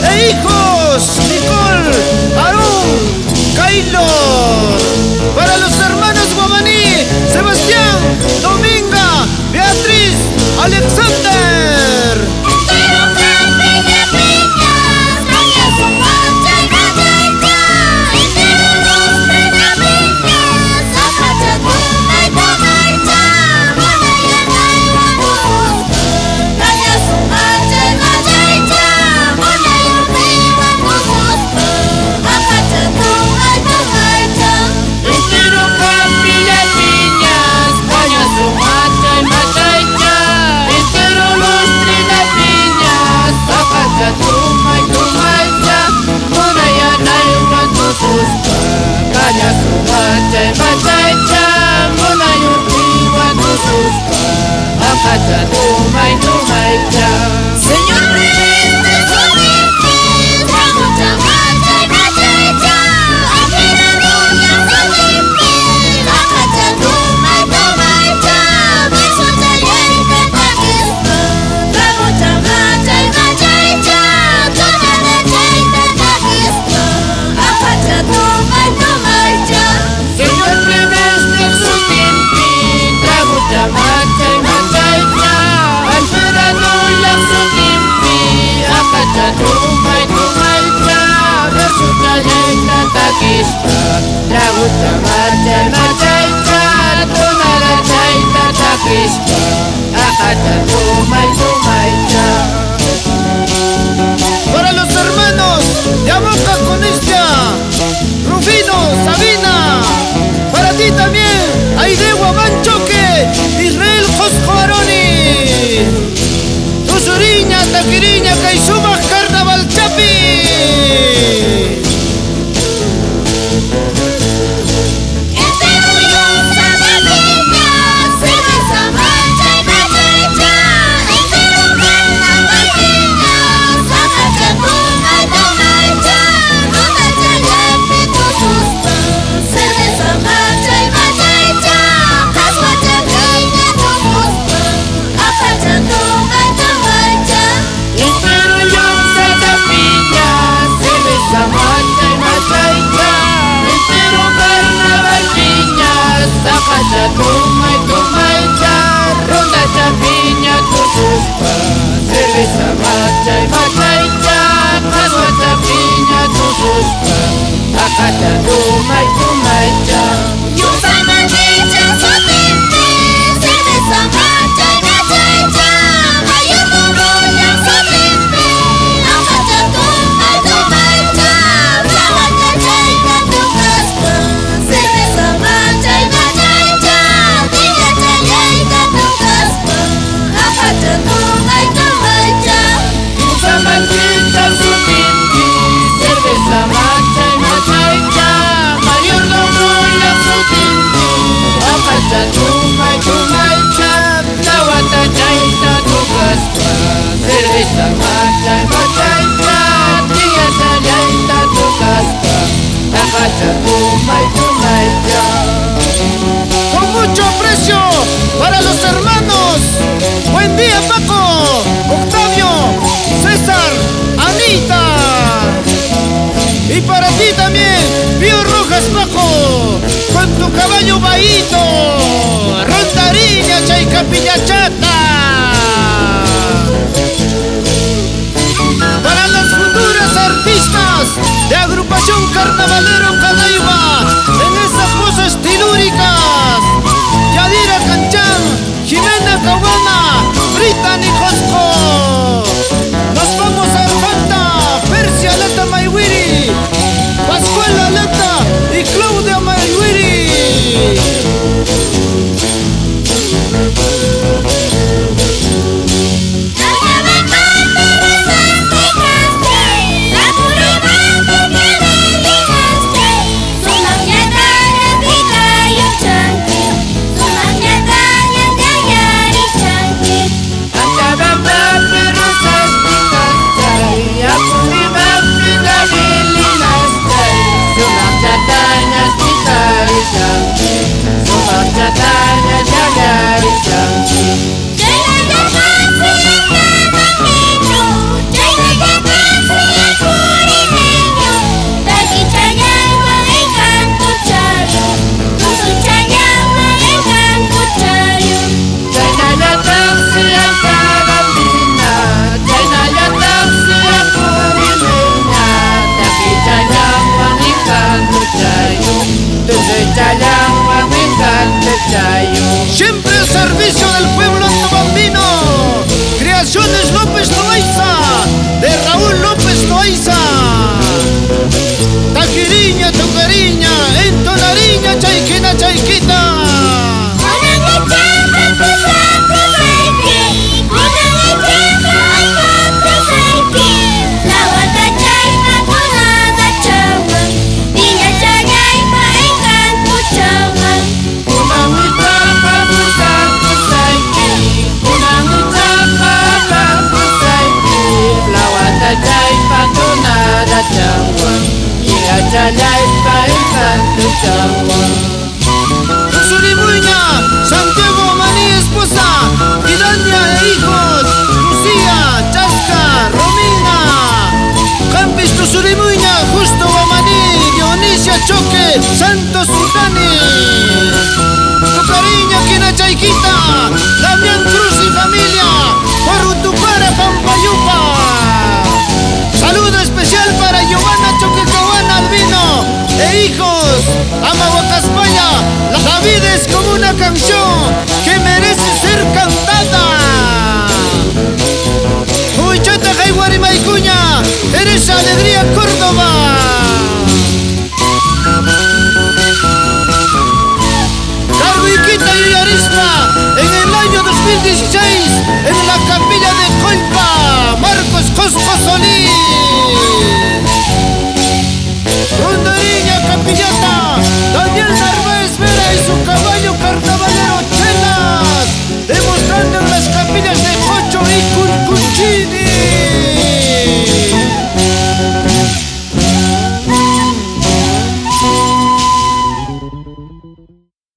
e hijos Nicole, Aarón, Kailo. Para los hermanos Guamaní, Sebastián, Dominga, Beatriz, Alexander. Señor presidente, para los hermanos de Amoca con Rufino, Sabina, para ti también, Aidegua Manchoque, Israel Josco Aroni, Tusuriña, Taquiriña, Caizuma, Carnaval Chapi. Con mucho aprecio para los hermanos. Buen día, Paco, Octavio, César, Anita. Y para ti también, Pío Rojas, Paco, con tu caballo Baito, Rondariña, Chayca Piñachata. Para las futuras artistas de agrupación Carnavalero Canaiba, en esas voces tilúricas, Yadira Canchán, Jimena Caguana, Brittany Josco. Nos vamos a Alfanta, Persia Lata Maiwiri, Pascuala Lata y Claudia Maiwiri. Malaypa encanto chagua. Surimuña, Santiago Maní esposa, Idania e hijos, Lucía, Chasca, Romina. Campis Surimuña, Justo Guamaní, Dionisia Choque, Santos Sultani.